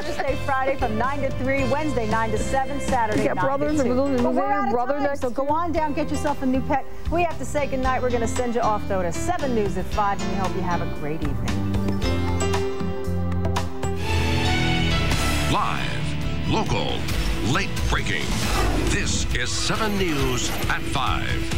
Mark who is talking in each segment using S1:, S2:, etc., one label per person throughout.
S1: Thursday, Friday from 9 to 3, Wednesday 9 to 7, Saturday 9 to 2. But we're out of time, so go on down, get yourself a new pet. We have to say goodnight. We're going to send you off, though, to 7 News at 5, and we hope you have a great evening.
S2: Live, local, late breaking. This is 7 News at 5.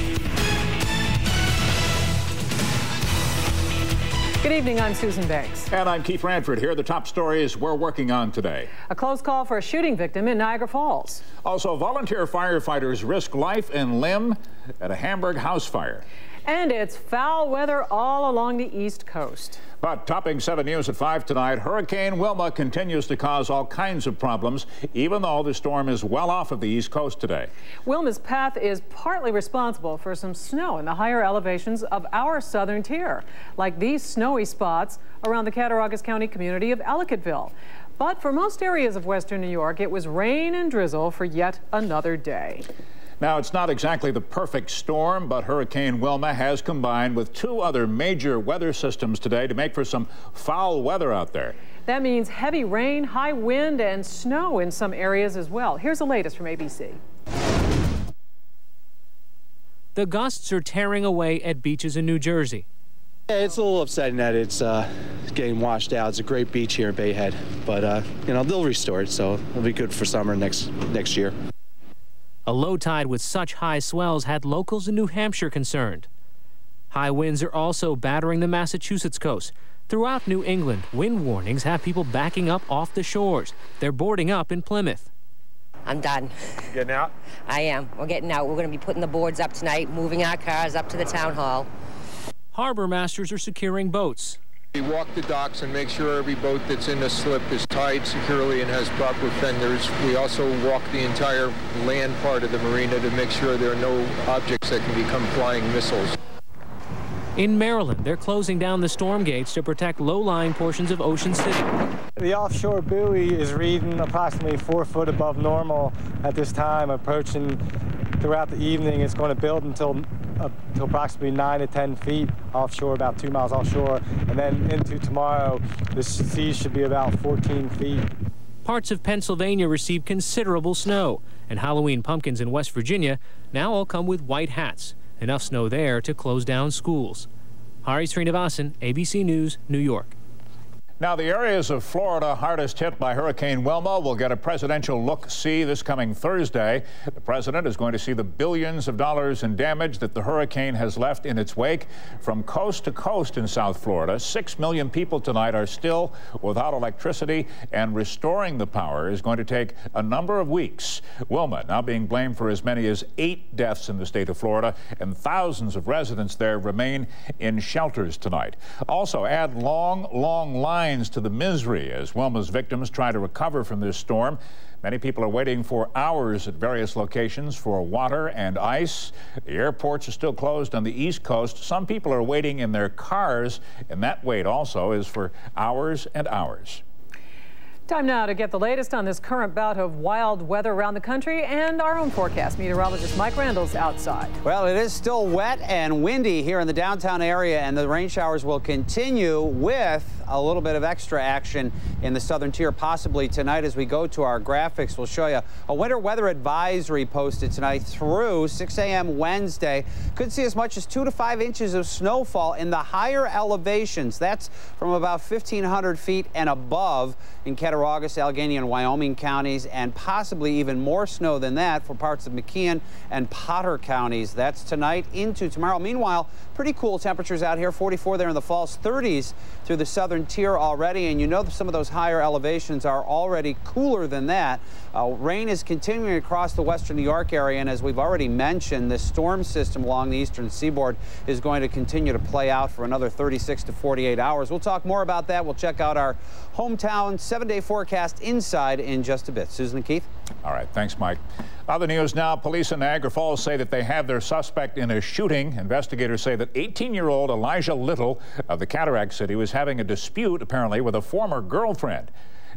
S3: Good evening, I'm Susan Banks.
S4: And I'm Keith Radford. Here are the top stories we're working on today.
S3: A close call for a shooting victim in Niagara Falls.
S4: Also, volunteer firefighters risk life and limb at a Hamburg house fire.
S3: And it's foul weather all along the East Coast.
S4: But topping 7 News at 5 tonight, Hurricane Wilma continues to cause all kinds of problems, even though the storm is well off of the East Coast today.
S3: Wilma's path is partly responsible for some snow in the higher elevations of our southern tier, like these snowy spots around the Cattaraugus County community of Ellicottville. But for most areas of western New York, it was rain and drizzle for yet another day.
S4: Now, it's not exactly the perfect storm, but Hurricane Wilma has combined with 2 other major weather systems today to make for some foul weather out there.
S3: That means heavy rain, high wind, and snow in some areas as well. Here's the latest from ABC.
S5: The gusts are tearing away at beaches in New Jersey.
S6: Yeah, it's a little upsetting that it's getting washed out. It's a great beach here in Bay Head, but you know, they'll restore it, so it'll be good for summer next year.
S5: A low tide with such high swells had locals in New Hampshire concerned. High winds are also battering the Massachusetts coast. Throughout New England, wind warnings have people backing up off the shores. They're boarding up in Plymouth.
S7: I'm done.
S4: You getting out?
S7: I am. We're getting out. We're going to be putting the boards up tonight, moving our cars up to the town hall.
S5: Harbor masters are securing boats.
S8: We walk the docks and make sure every boat that's in the slip is tied securely and has proper fenders. We also walk the entire land part of the marina to make sure there are no objects that can become flying missiles.
S5: In Maryland, they're closing down the storm gates to protect low-lying portions of Ocean City.
S9: The offshore buoy is reading approximately 4 foot above normal at this time, approaching throughout the evening. It's going to build until approximately 9 to 10 feet offshore, about 2 miles offshore, and then into tomorrow, the sea should be about 14 feet.
S5: Parts of Pennsylvania received considerable snow, and Halloween pumpkins in West Virginia now all come with white hats. Enough snow there to close down schools. Hari Srinivasan, ABC News, New York.
S4: Now, the areas of Florida hardest hit by Hurricane Wilma will get a presidential look-see this coming Thursday. The president is going to see the billions of dollars in damage that the hurricane has left in its wake. From coast to coast in South Florida, 6 million people tonight are still without electricity, and restoring the power is going to take a number of weeks. Wilma now being blamed for as many as 8 deaths in the state of Florida, and thousands of residents there remain in shelters tonight. Also, add long lines to the misery as Wilma's victims try to recover from this storm. Many people are waiting for hours at various locations for water and ice. The airports are still closed on the East Coast. Some people are waiting in their cars, and that wait also is for hours and hours.
S3: Time now to get the latest on this current bout of wild weather around the country, and our own forecast. Meteorologist Mike Randall's outside.
S10: Well, it is still wet and windy here in the downtown area, and the rain showers will continue with a little bit of extra action in the southern tier possibly tonight. As we go to our graphics, we'll show you a winter weather advisory posted tonight through 6 a.m. Wednesday. Could see as much as 2 to 5 inches of snowfall in the higher elevations. That's from about 1,500 feet and above in Cattaraugus, Allegheny, and Wyoming counties, and possibly even more snow than that for parts of McKeon and Potter counties. That's tonight into tomorrow. Meanwhile, pretty cool temperatures out here, 44 there in the falls, 30s through the southern tier already, and you know some of those higher elevations are already cooler than that. Rain is continuing across the western New York area, and as we've already mentioned, this storm system along the eastern seaboard is going to continue to play out for another 36 to 48 hours. We'll talk more about that. We'll check out our hometown 7-day forecast inside in just a bit. Susan and Keith.
S4: All right, thanks, Mike. Other news now, police in Niagara Falls say that they have their suspect in a shooting. Investigators say that 18-year-old Elijah Little of the Cataract City was having a dispute, apparently, with a former girlfriend.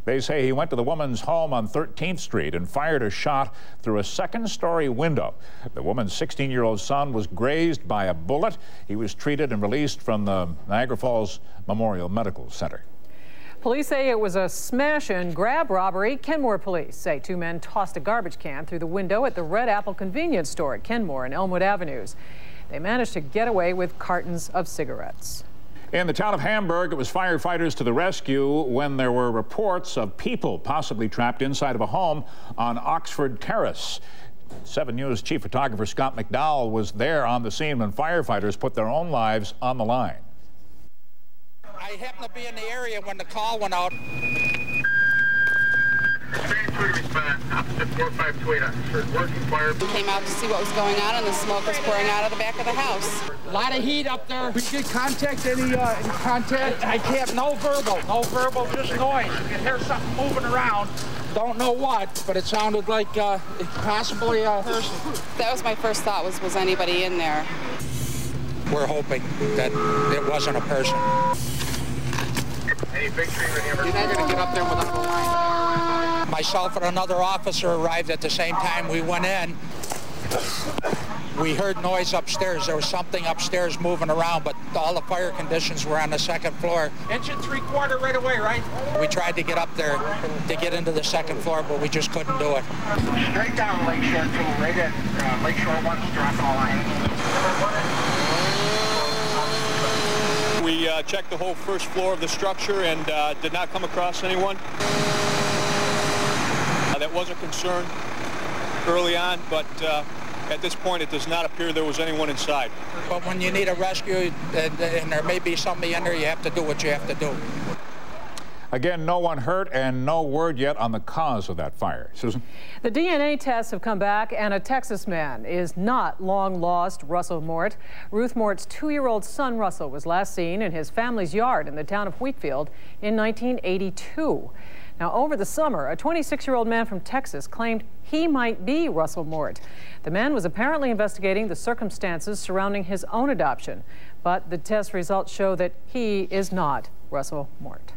S4: They say he went to the woman's home on 13th Street and fired a shot through a second-story window. The woman's 16-year-old son was grazed by a bullet. He was treated and released from the Niagara Falls Memorial Medical Center.
S3: Police say it was a smash and grab robbery. Kenmore police say 2 men tossed a garbage can through the window at the Red Apple convenience store at Kenmore and Elmwood Avenues. They managed to get away with cartons of cigarettes.
S4: In the town of Hamburg, it was firefighters to the rescue when there were reports of people possibly trapped inside of a home on Oxford Terrace. 7 News chief photographer Scott McDowell was there on the scene when firefighters put their own lives on the line.
S11: I happened to be in the area when the call went out.
S12: We came out to see what was going on, and the smoke was pouring out of the back of the house.
S11: A lot of heat up there. We did contact any contact? I can't, no verbal, just noise. You can hear something moving around. Don't know what, but it sounded like possibly a person.
S12: That was my first thought, was anybody in there?
S11: We're hoping that it wasn't a person.
S13: Any big tree right here?
S11: You're not going to get up there without a line. Myself and another officer arrived at the same time. We went in. We heard noise upstairs. There was something upstairs moving around, but all the fire conditions were on the 2nd floor.
S13: 1 3/4 right away, right?
S11: We tried to get up there to get into the 2nd floor, but we just couldn't do it.
S13: Straight down Lakeshore 2, right at Lakeshore 1, drop all line.
S14: We checked the whole 1st floor of the structure and did not come across anyone. That was a concern early on, but at this point it does not appear there was anyone inside.
S11: But when you need a rescue and there may be somebody in there, you have to do what you have to do.
S4: Again, no one hurt and no word yet on the cause of that fire. Susan?
S3: The DNA tests have come back, and a Texas man is not long-lost Russell Mort. Ruth Mort's 2-year-old son, Russell, was last seen in his family's yard in the town of Wheatfield in 1982. Now, over the summer, a 26-year-old man from Texas claimed he might be Russell Mort. The man was apparently investigating the circumstances surrounding his own adoption, but the test results show that he is not Russell Mort.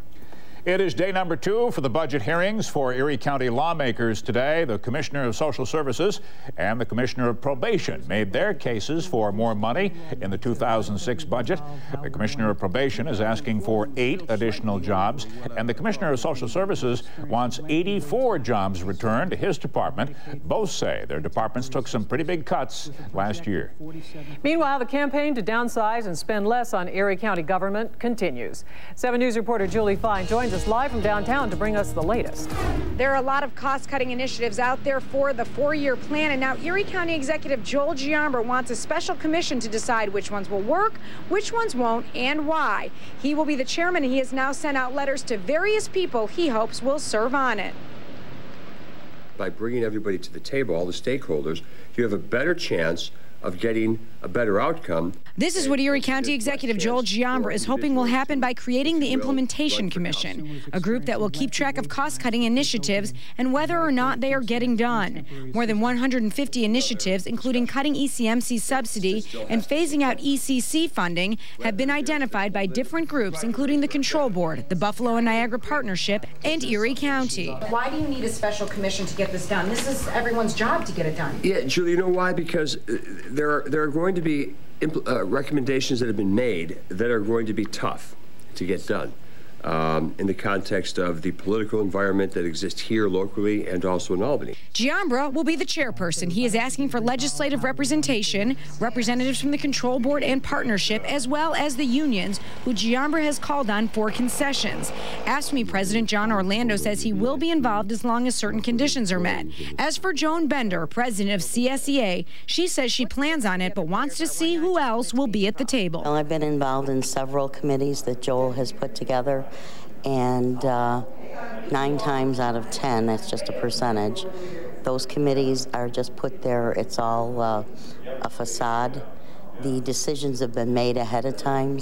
S4: It is day number 2 for the budget hearings for Erie County lawmakers today. The Commissioner of Social Services and the Commissioner of Probation made their cases for more money in the 2006 budget. The Commissioner of Probation is asking for 8 additional jobs, and the Commissioner of Social Services wants 84 jobs returned to his department. Both say their departments took some pretty big cuts last year.
S3: Meanwhile, the campaign to downsize and spend less on Erie County government continues. 7 News reporter Julie Fine joins us live from downtown to bring us the latest.
S15: There are a lot of cost-cutting initiatives out there for the 4-year plan, and now Erie County Executive Joel Giambra wants a special commission to decide which ones will work, which ones won't, and why. He will be the chairman, and he has now sent out letters to various people he hopes will serve on it.
S16: By bringing everybody to the table, all the stakeholders, you have a better chance of getting a better outcome.
S15: This is what Erie County Executive Joel Giambra is hoping will happen by creating the Implementation Commission, a group that will keep track of cost-cutting initiatives and whether or not they are getting done. More than 150 initiatives, including cutting ECMC subsidy and phasing out ECC funding, have been identified by different groups, including the Control Board, the Buffalo and Niagara Partnership, and Erie County.
S17: Why do you need a special commission to get this done? This is everyone's job to get it done.
S16: Yeah, Julie, you know why? Because there are going to be recommendations that have been made that are going to be tough to get done in the context of the political environment that exists here locally and also in Albany.
S15: Giambra will be the chairperson. He is asking for legislative representation, representatives from the Control Board and Partnership, as well as the unions, who Giambra has called on for concessions. AFSCME President John Orlando says he will be involved as long as certain conditions are met. As for Joan Bender, president of CSEA, she says she plans on it, but wants to see who else will be at the table.
S18: Well, I've been involved in several committees that Joel has put together, and 9 times out of 10, that's just a percentage, those committees are just put there. It's all a facade. The decisions have been made ahead of time.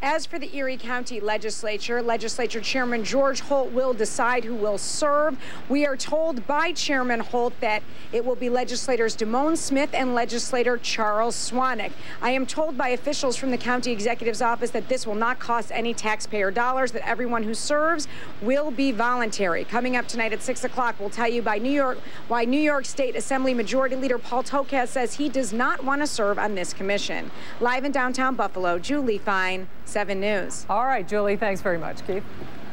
S15: As for the Erie County Legislature, Legislature Chairman George Holt will decide who will serve. We are told by Chairman Holt that it will be legislators Damone Smith and legislator Charles Swanick. I am told by officials from the county executive's office that this will not cost any taxpayer dollars, that everyone who serves will be voluntary. Coming up tonight at 6 o'clock, we'll tell you why New York State Assembly Majority Leader Paul Tokaz says he does not want to serve on this commission. Live in downtown Buffalo, Julie Fine, 7 News.
S3: All right, Julie, thanks very much. Keith.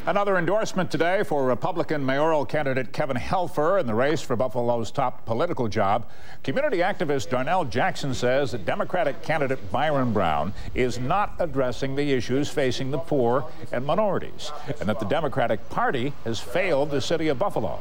S4: Another endorsement today for Republican mayoral candidate Kevin Helfer in the race for Buffalo's top political job. Community activist Darnell Jackson says that Democratic candidate Byron Brown is not addressing the issues facing the poor and minorities, and that the Democratic Party has failed the city of Buffalo.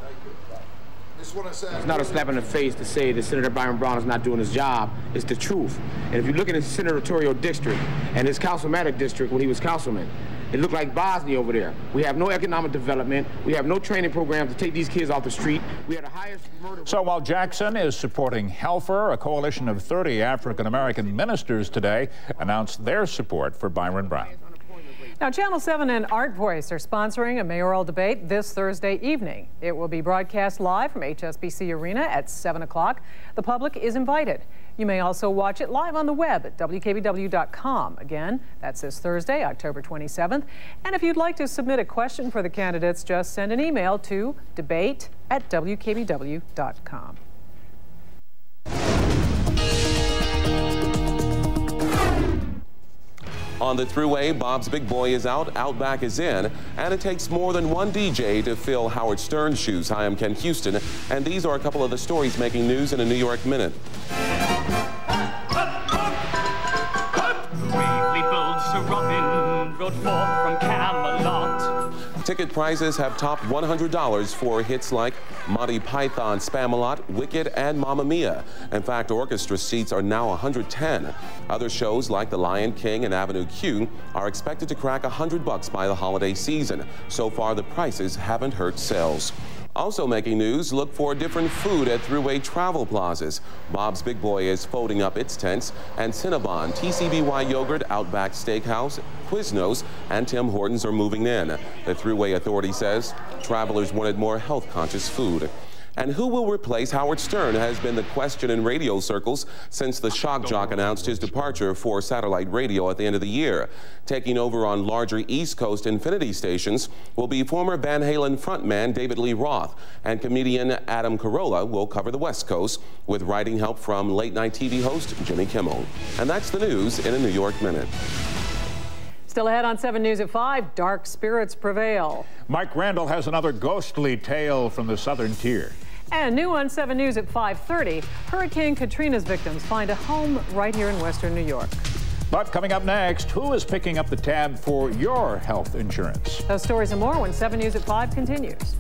S19: It's not a slap in the face to say that Senator Byron Brown is not doing his job. It's the truth. And if you look at his senatorial district and his councilmanic district when he was councilman, it looked like Bosnia over there. We have no economic development. We have no training program to take these kids off the street. We have the highest murder.
S4: So while Jackson is supporting Helfer, a coalition of 30 African-American ministers today announced their support for Byron Brown.
S3: Now, Channel 7 and Art Voice are sponsoring a mayoral debate this Thursday evening. It will be broadcast live from HSBC Arena at 7 o'clock. The public is invited. You may also watch it live on the web at WKBW.com. Again, that's this Thursday, October 27th. And if you'd like to submit a question for the candidates, just send an email to debate@WKBW.com.
S20: On the Thruway, Bob's Big Boy is out, Outback is in, and it takes more than one DJ to fill Howard Stern's shoes. Hi, I'm Ken Houston, and these are a couple of the stories making news in a New York minute.
S21: Bravely bold Sir Robin rode forth from Camelot.
S20: Ticket prices have topped $100 for hits like Monty Python, Spamalot, Wicked, and Mamma Mia. In fact, orchestra seats are now $110. Other shows like The Lion King and Avenue Q are expected to crack $100 by the holiday season. So far, the prices haven't hurt sales. Also making news, look for different food at Thruway travel plazas. Bob's Big Boy is folding up its tents, and Cinnabon, TCBY Yogurt, Outback Steakhouse, Quiznos, and Tim Hortons are moving in. The Thruway Authority says travelers wanted more health-conscious food. And who will replace Howard Stern has been the question in radio circles since the shock jock announced his departure for satellite radio at the end of the year. Taking over on larger East Coast Infinity stations will be former Van Halen frontman David Lee Roth, and comedian Adam Carolla will cover the West Coast with writing help from late-night TV host Jimmy Kimmel. And that's the news in a New York minute.
S3: Still ahead on 7 News at 5, dark spirits prevail.
S4: Mike Randall has another ghostly tale from the southern tier.
S3: And new on 7 News at 5:30, Hurricane Katrina's victims find a home right here in Western New York.
S4: But coming up next, who is picking up the tab for your health insurance?
S3: Those stories and more when 7 News at 5 continues.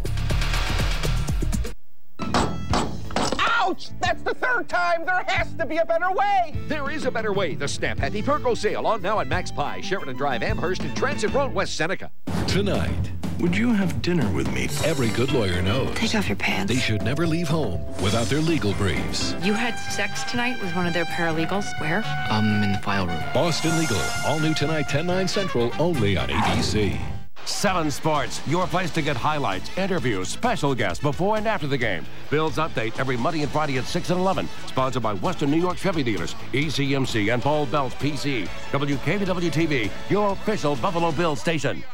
S22: Ouch! That's the third time. There has to be a better way.
S23: There is a better way. The Snap Happy Pergo sale on now at Max Pie, Sheridan Drive, Amherst, and Transit Road, West Seneca.
S24: Tonight, would you have dinner with me? Every good lawyer knows.
S25: Take off your pants.
S24: They should never leave home without their legal briefs.
S25: You had sex tonight with one of their paralegals. Where?
S24: In the file room. Boston Legal. All new tonight, 10/9 Central, only on ABC.
S26: 7 Sports, your place to get highlights, interviews, special guests before and after the game. Bills update every Monday and Friday at 6 and 11. Sponsored by Western New York Chevy Dealers, ECMC, and Paul Belts PC. WKBW-TV, your official Buffalo Bills station.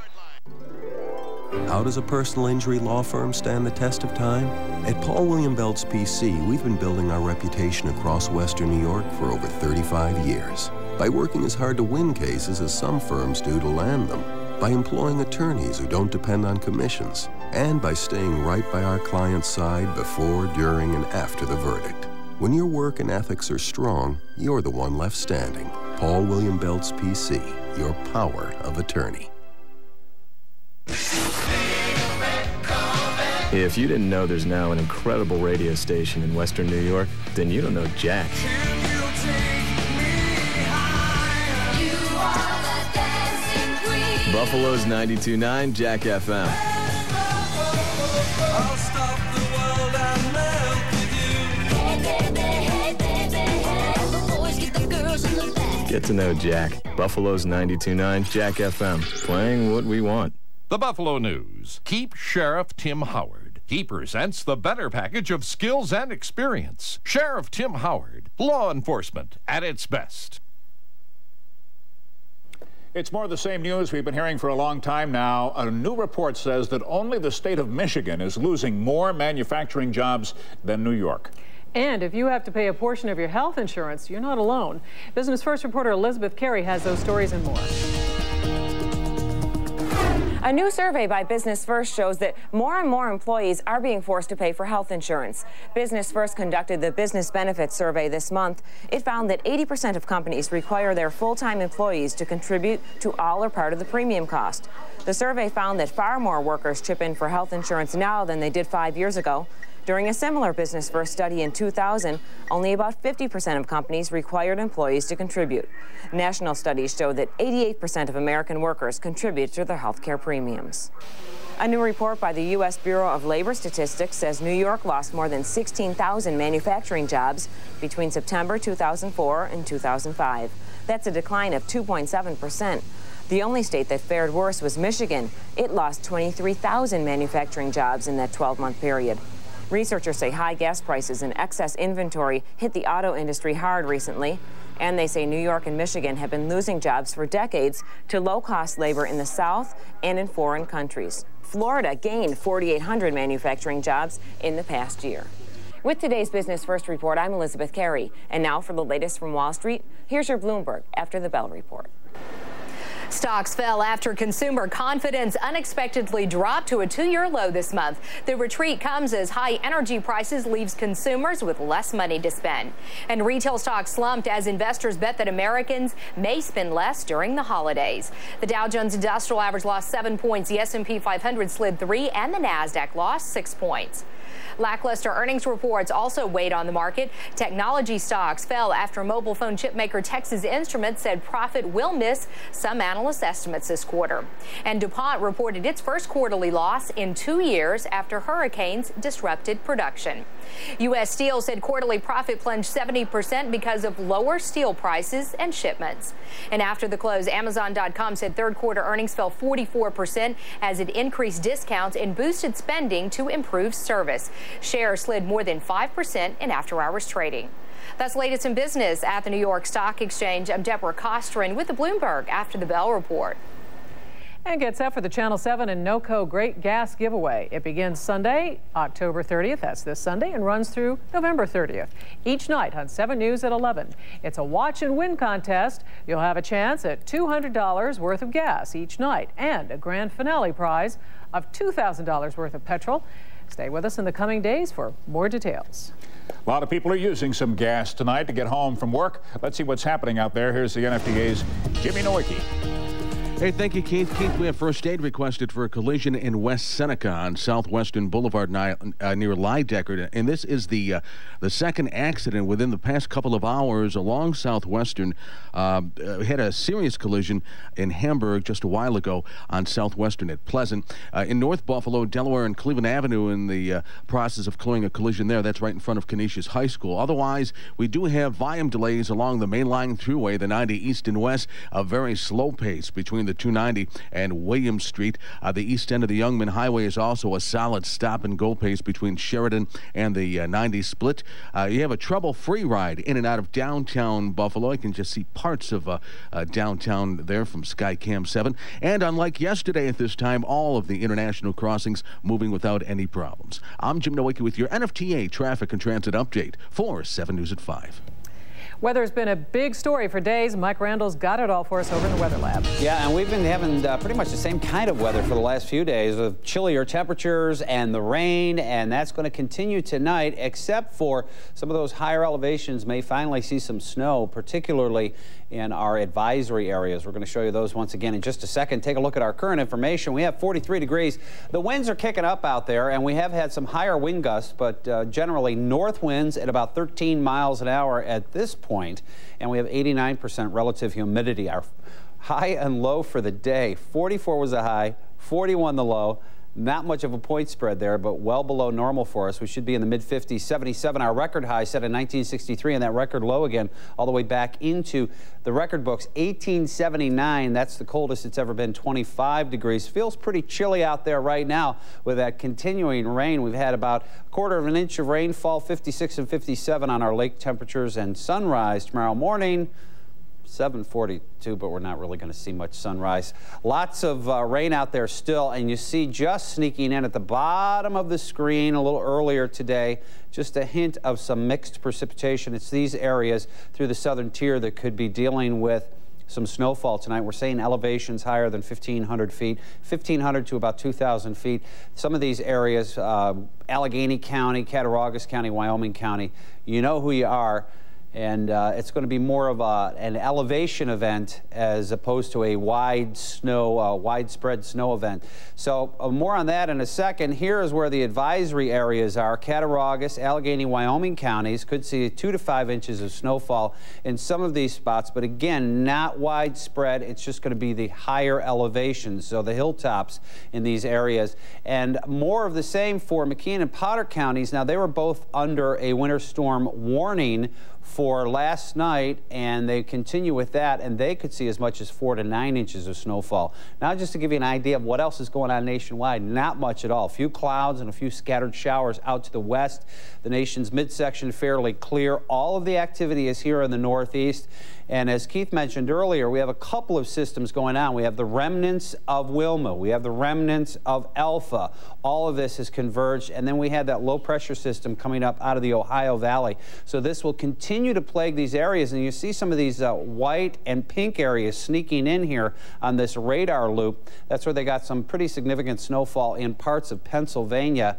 S27: How does a personal injury law firm stand the test of time? At Paul William Belts PC, we've been building our reputation across Western New York for over 35 years. By working as hard to win cases as some firms do to land them. By employing attorneys who don't depend on commissions. And by staying right by our client's side before, during, and after the verdict. When your work and ethics are strong, you're the one left standing. Paul William Belts PC, your power of attorney.
S28: If you didn't know there's now an incredible radio station in Western New York, then you don't know Jack. Buffalo's 92.9 Jack FM. Get to know Jack. Buffalo's 92.9 Jack FM. Playing what we want.
S23: The Buffalo News. Keep Sheriff Tim Howard. He presents the better package of skills and experience. Sheriff Tim Howard. Law enforcement at its best.
S4: It's more of the same news we've been hearing for a long time now. A new report says that only the state of Michigan is losing more manufacturing jobs than New York.
S3: And if you have to pay a portion of your health insurance, you're not alone. Business First reporter Elizabeth Carey has those stories and more.
S1: A new survey by Business First shows that more and more employees are being forced to pay for health insurance. Business First conducted the Business Benefits Survey this month. It found that 80% of companies require their full-time employees to contribute to all or part of the premium cost. The survey found that far more workers chip in for health insurance now than they did 5 years ago. During a similar Business First study in 2000, only about 50% of companies required employees to contribute. National studies show that 88% of American workers contribute to their health care premiums. A new report by the U.S. Bureau of Labor Statistics says New York lost more than 16,000 manufacturing jobs between September 2004 and 2005. That's a decline of 2.7%. The only state that fared worse was Michigan. It lost 23,000 manufacturing jobs in that 12-month period. Researchers say high gas prices and excess inventory hit the auto industry hard recently, and they say New York and Michigan have been losing jobs for decades to low-cost labor in the South and in foreign countries. Florida gained 4,800 manufacturing jobs in the past year. With today's Business First report, I'm Elizabeth Carey, and now for the latest from Wall Street, here's your Bloomberg After the Bell report.
S2: Stocks fell after consumer confidence unexpectedly dropped to a two-year low this month. The retreat comes as high energy prices leaves consumers with less money to spend. And retail stocks slumped as investors bet that Americans may spend less during the holidays. The Dow Jones Industrial Average lost 7 points. The S&P 500 slid 3, and the Nasdaq lost 6 points. Lackluster earnings reports also weighed on the market. Technology stocks fell after mobile phone chip maker Texas Instruments said profit will miss some analyst estimates this quarter. And DuPont reported its first quarterly loss in 2 years after hurricanes disrupted production. U.S. Steel said quarterly profit plunged 70% because of lower steel prices and shipments. And after the close, Amazon.com said third quarter earnings fell 44% as it increased discounts and boosted spending to improve service. Shares slid more than 5% in after-hours trading. That's the latest in business at the New York Stock Exchange. I'm Deborah Costrin with the Bloomberg After the Bell report.
S3: And get set for the Channel 7 and NOCO Great Gas Giveaway. It begins Sunday, October 30th, that's this Sunday, and runs through November 30th. Each night on 7 News at 11. It's a watch and win contest. You'll have a chance at $200 worth of gas each night and a grand finale prize of $2,000 worth of petrol. Stay with us in the coming days for more details.
S4: A lot of people are using some gas tonight to get home from work. Let's see what's happening out there. Here's the NFTA's Jimmy Nowicki.
S5: Hey, thank you, Keith. Keith, we have first aid requested for a collision in West Seneca on Southwestern Boulevard near Lydecker. And this is the second accident within the past couple of hours along Southwestern. We had a serious collision in Hamburg just a while ago on Southwestern at Pleasant. In North Buffalo, Delaware, and Cleveland Avenue in the process of clearing a collision there. That's right in front of Canisius High School. Otherwise, we do have volume delays along the main line thruway, the 90 east and west, a very slow pace between the 290 and Williams Street. The east end of the Youngman Highway is also a solid stop-and-go pace between Sheridan and the 90 split. You have a trouble-free ride in and out of downtown Buffalo. You can just see parts of downtown there from Skycam 7. And unlike yesterday at this time, all of the international crossings moving without any problems. I'm Jim Nowicki with your NFTA traffic and transit update for 7 News at 5.
S3: Weather's been a big story for days. Mike Randall's got it all for us over in the Weather Lab.
S6: Yeah, and we've been having pretty much the same kind of weather for the last few days with chillier temperatures and the rain, and that's going to continue tonight, except for some of those higher elevations may finally see some snow, particularly in our advisory areas. We're going to show you those once again in just a second. Take a look at our current information. We have 43 degrees. The winds are kicking up out there, and we have had some higher wind gusts, but generally north winds at about 13 miles an hour at this point, and we have 89% relative humidity. Our high and low for the day, 44 was the high, 41 the low. Not much of a point spread there, but well below normal for us. We should be in the mid-50s. 77, our record high set in 1963, and that record low again all the way back into the record books. 1879, that's the coldest it's ever been, 25 degrees. Feels pretty chilly out there right now with that continuing rain. We've had about a quarter of an inch of rainfall, 56 and 57 on our lake temperatures, and sunrise tomorrow morning. 7:42, but we're not really going to see much sunrise. Lots of rain out there still, and you see just sneaking in at the bottom of the screen a little earlier today, just a hint of some mixed precipitation. It's these areas through the southern tier that could be dealing with some snowfall tonight. We're seeing elevations higher than 1,500 feet, 1,500 to about 2,000 feet. Some of these areas, Allegheny County, Cattaraugus County, Wyoming County, you know who you are. And it's going to be more of an elevation event as opposed to a widespread snow event. So more on that in a second. Here is where the advisory areas are. Cattaraugus, Allegheny, Wyoming counties could see 2 to 5 inches of snowfall in some of these spots, but again, not widespread. It's just going to be the higher elevations, so the hilltops in these areas. And more of the same for McKean and Potter counties. Now, they were both under a winter storm warning for last night, and they continue with that, and they could see as much as 4 to 9 inches of snowfall. Now, just to give you an idea of what else is going on nationwide, not much at all. A few clouds and a few scattered showers out to the west. The nation's midsection fairly clear. All of the activity is here in the northeast. And as Keith mentioned earlier, we have a couple of systems going on. We have the remnants of Wilma. We have the remnants of Alpha. All of this has converged. And then we have that low pressure system coming up out of the Ohio Valley. So this will continue to plague these areas. And you see some of these white and pink areas sneaking in here on this radar loop. That's where they got some pretty significant snowfall in parts of Pennsylvania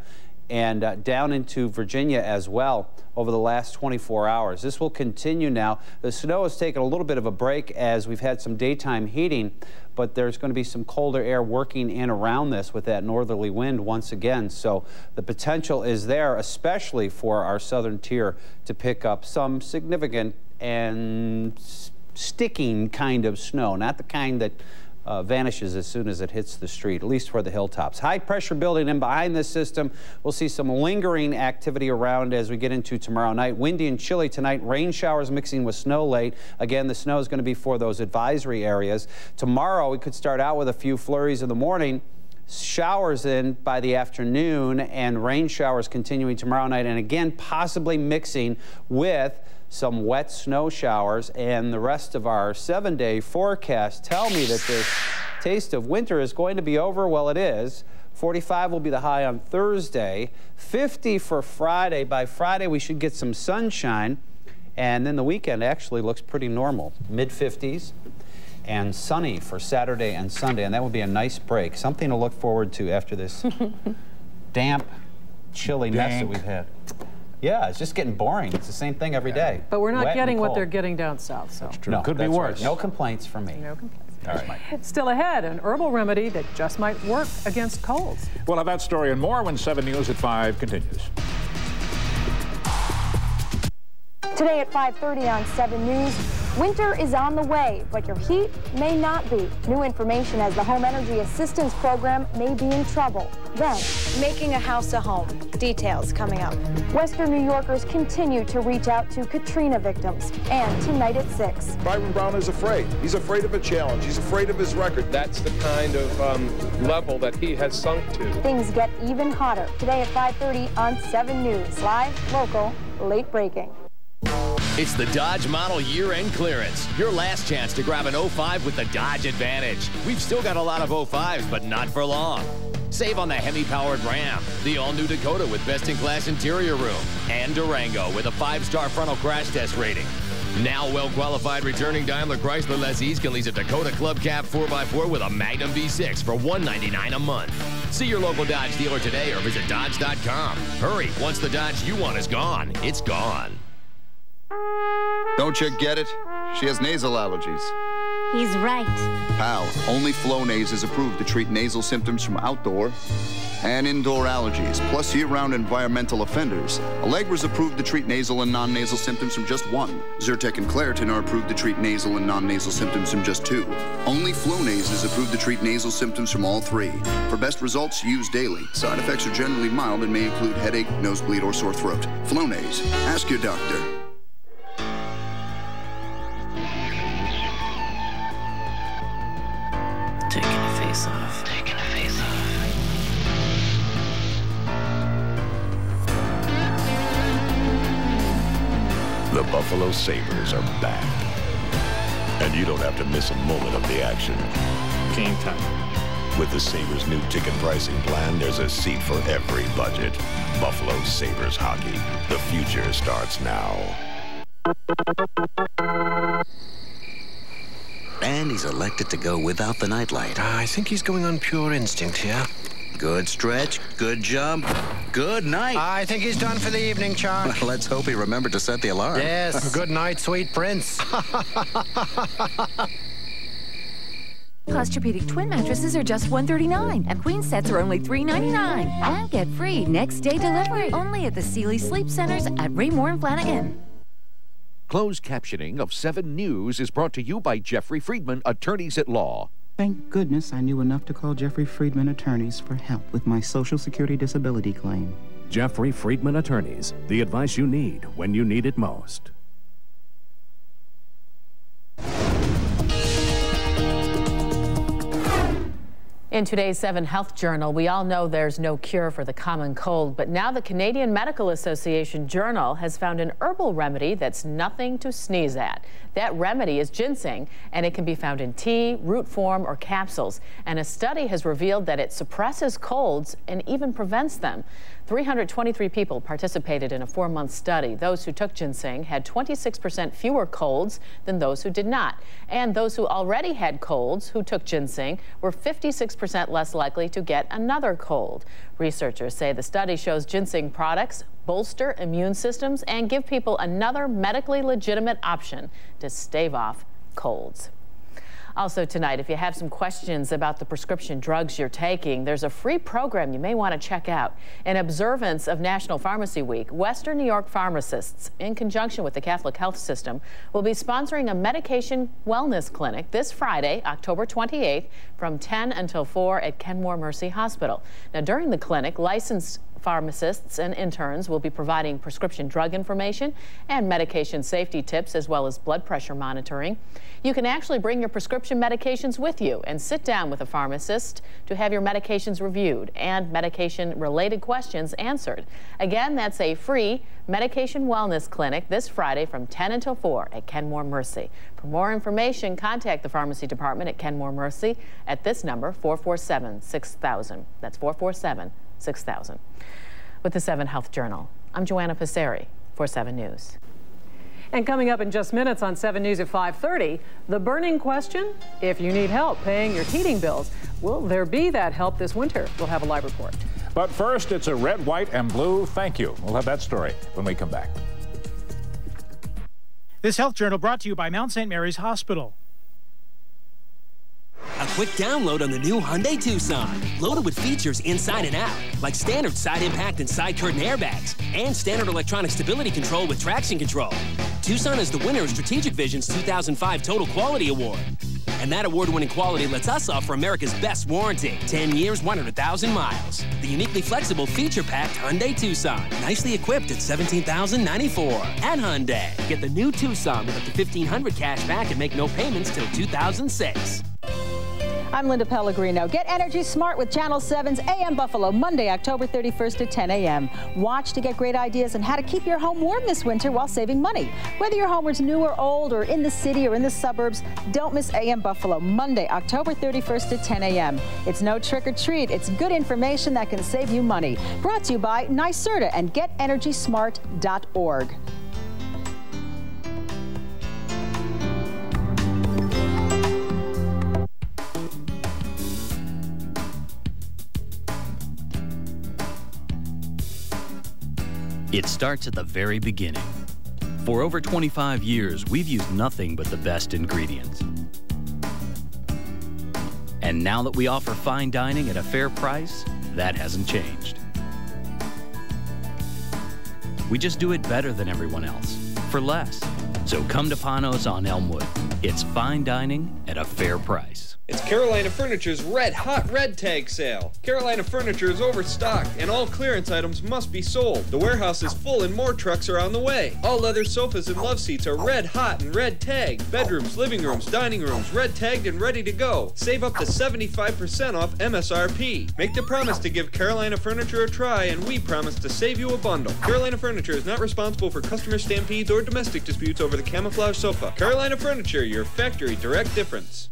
S6: and down into Virginia as well over the last 24 hours. This will continue now. The snow has taken a little bit of a break as we've had some daytime heating, but there's going to be some colder air working in around this with that northerly wind once again. So the potential is there, especially for our southern tier, to pick up some significant and sticking kind of snow, not the kind that vanishes as soon as it hits the street, at least for the hilltops. High pressure building in behind this system. We'll see some lingering activity around as we get into tomorrow night. Windy and chilly tonight. Rain showers mixing with snow late. Again, the snow is going to be for those advisory areas. Tomorrow, we could start out with a few flurries in the morning, showers in by the afternoon, and rain showers continuing tomorrow night, and again, possibly mixing with some wet snow showers. And the rest of our 7-day forecast tell me that this taste of winter is going to be over. Well, it is. 45 will be the high on Thursday. 50 for Friday. By Friday, we should get some sunshine. And then the weekend actually looks pretty normal. Mid-50s and sunny for Saturday and Sunday. And that would be a nice break. Something to look forward to after this damp, chilly mess that we've had. Yeah, it's just getting boring. It's the same thing every day.
S3: But we're not getting what they're getting down south. So.
S6: That's true. No, could be worse. Right. No complaints from me.
S3: No complaints.
S6: All right.
S3: Still ahead, an herbal remedy that just might work against colds.
S4: We'll have that story and more when 7 News at 5 continues.
S7: Today at 5:30 on 7 News, winter is on the way, but your heat may not be. New information as the Home Energy Assistance Program may be in trouble. Then, making a house a home. Details coming up. Western New Yorkers continue to reach out to Katrina victims. And tonight at 6.
S8: Byron Brown is afraid. He's afraid of a challenge. He's afraid of his record. That's the kind of level that he has sunk to.
S7: Things get even hotter. Today at 5:30 on 7 News. Live, local, late breaking.
S9: It's the Dodge Model Year-End Clearance. Your last chance to grab an 05 with the Dodge Advantage. We've still got a lot of 05s, but not for long. Save on the Hemi-powered Ram, the all-new Dakota with best-in-class interior room, and Durango with a 5-star frontal crash test rating. Now well-qualified returning Daimler Chrysler lessees can lease a Dakota Club Cab 4x4 with a Magnum V6 for $199 a month. See your local Dodge dealer today or visit Dodge.com. Hurry, once the Dodge you want is gone, it's gone.
S10: Don't you get it? She has nasal allergies.
S11: He's right.
S10: Pal, only Flonase is approved to treat nasal symptoms from outdoor and indoor allergies, plus year-round environmental offenders. Allegra's approved to treat nasal and non-nasal symptoms from just 1. Zyrtec and Claritin are approved to treat nasal and non-nasal symptoms from just 2. Only Flonase is approved to treat nasal symptoms from all 3. For best results, use daily. Side effects are generally mild and may include headache, nosebleed, or sore throat. Flonase. Ask your doctor.
S11: Taking a face off. Taking a face off.
S24: The Buffalo Sabres are back. And you don't have to miss a moment of the action. Game time. With the Sabres' new ticket pricing plan, there's a seat for every budget. Buffalo Sabres hockey. The future starts now.
S12: And he's elected to go without the nightlight.
S13: I think he's going on pure instinct here.
S12: Good stretch, good jump, good night.
S13: I think he's done for the evening, Chuck.
S12: Well, let's hope he remembered to set the alarm.
S13: Yes, good night, sweet prince.
S14: Posturepedic twin mattresses are just $139, and queen sets are only $399. And get free next-day delivery only at the Sealy Sleep Centers at Raymore and Flanagan.
S15: Closed captioning of 7 News is brought to you by Jeffrey Friedman, attorneys at law.
S16: Thank goodness I knew enough to call Jeffrey Friedman Attorneys for help with my Social Security disability claim.
S17: Jeffrey Friedman Attorneys, the advice you need when you need it most.
S18: In today's 7 Health Journal, we all know there's no cure for the common cold, but now the Canadian Medical Association Journal has found an herbal remedy that's nothing to sneeze at. That remedy is ginseng, and it can be found in tea, root form, or capsules. And a study has revealed that it suppresses colds and even prevents them. 323 people participated in a 4-month study. Those who took ginseng had 26% fewer colds than those who did not. And those who already had colds who took ginseng were 56% less likely to get another cold. Researchers say the study shows ginseng products bolster immune systems and give people another medically legitimate option to stave off colds. Also tonight, if you have some questions about the prescription drugs you're taking, there's a free program you may want to check out. In observance of National Pharmacy Week, Western New York pharmacists, in conjunction with the Catholic Health System, will be sponsoring a medication wellness clinic this Friday, October 28th, from 10 until 4 at Kenmore Mercy Hospital. Now, during the clinic, licensed pharmacists and interns will be providing prescription drug information and medication safety tips, as well as blood pressure monitoring. You can actually bring your prescription medications with you and sit down with a pharmacist to have your medications reviewed and medication-related questions answered. Again, that's a free medication wellness clinic this Friday from 10 until 4 at Kenmore Mercy. For more information, contact the pharmacy department at Kenmore Mercy at this number, 447-6000. That's 447-6000. With the 7 Health Journal, I'm Joanna Passeri for 7 News.
S3: And coming up in just minutes on 7 News at 5:30, the burning question: if you need help paying your heating bills, will there be that help this winter? We'll have a live report.
S4: But first, it's a red, white, and blue thank you. We'll have that story when we come back.
S19: This Health Journal brought to you by Mount St. Mary's Hospital.
S29: A quick download on the new Hyundai Tucson. Loaded with features inside and out, like standard side impact and side curtain airbags, and standard electronic stability control with traction control. Tucson is the winner of Strategic Vision's 2005 Total Quality Award. And that award-winning quality lets us offer America's best warranty. 10 years, 100,000 miles. The uniquely flexible, feature-packed Hyundai Tucson. Nicely equipped at $17,094. At Hyundai, get the new Tucson with up to $1,500 cash back and make no payments till 2006.
S30: I'm Linda Pellegrino. Get energy smart with Channel 7's AM Buffalo, Monday, October 31st at 10 a.m. Watch to get great ideas on how to keep your home warm this winter while saving money. Whether your home is new or old, or in the city or in the suburbs, don't miss AM Buffalo, Monday, October 31st at 10 a.m. It's no trick or treat. It's good information that can save you money. Brought to you by NYSERDA and GetEnergySmart.org.
S31: It starts at the very beginning. For over 25 years, we've used nothing but the best ingredients. And now that we offer fine dining at a fair price, that hasn't changed. We just do it better than everyone else, for less. So come to Panos on Elmwood. It's fine dining at a fair price.
S32: It's Carolina Furniture's Red Hot Red Tag Sale. Carolina Furniture is overstocked and all clearance items must be sold. The warehouse is full and more trucks are on the way. All leather sofas and love seats are red hot and red tagged. Bedrooms, living rooms, dining rooms, red tagged and ready to go. Save up to 75% off MSRP. Make the promise to give Carolina Furniture a try and we promise to save you a bundle. Carolina Furniture is not responsible for customer stampedes or domestic disputes over the camouflage sofa. Carolina Furniture, your factory direct difference.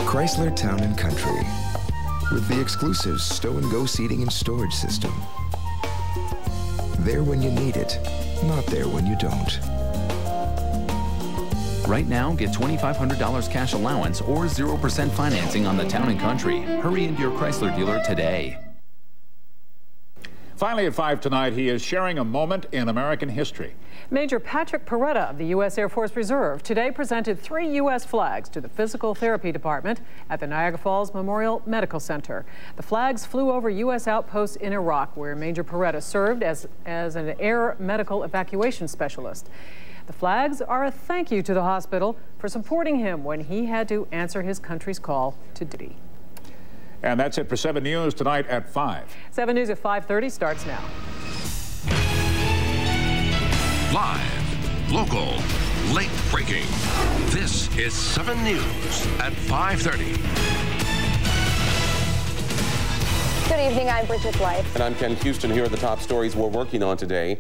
S33: Chrysler Town & Country.
S1: with the exclusive stow-and-go seating and storage system. There when you need it, not there when you don't.
S2: Right now, get $2,500 cash allowance or 0% financing on the Town & Country. Hurry into your Chrysler dealer today.
S4: Finally at 5 tonight, he is sharing a moment in American history.
S3: Major Patrick Peretta of the U.S. Air Force Reserve today presented 3 U.S. flags to the Physical Therapy Department at the Niagara Falls Memorial Medical Center. The flags flew over U.S. outposts in Iraq, where Major Peretta served as an air medical evacuation specialist. The flags are a thank you to the hospital for supporting him when he had to answer his country's call to duty.
S4: And that's it for 7 News tonight at 5.
S3: 7 News at 5:30 starts now.
S5: Live, local, late breaking. This is 7 News at 5:30.
S7: Good evening, I'm Bridget Blythe.
S6: And I'm Ken Houston. Here are the top stories we're working on today.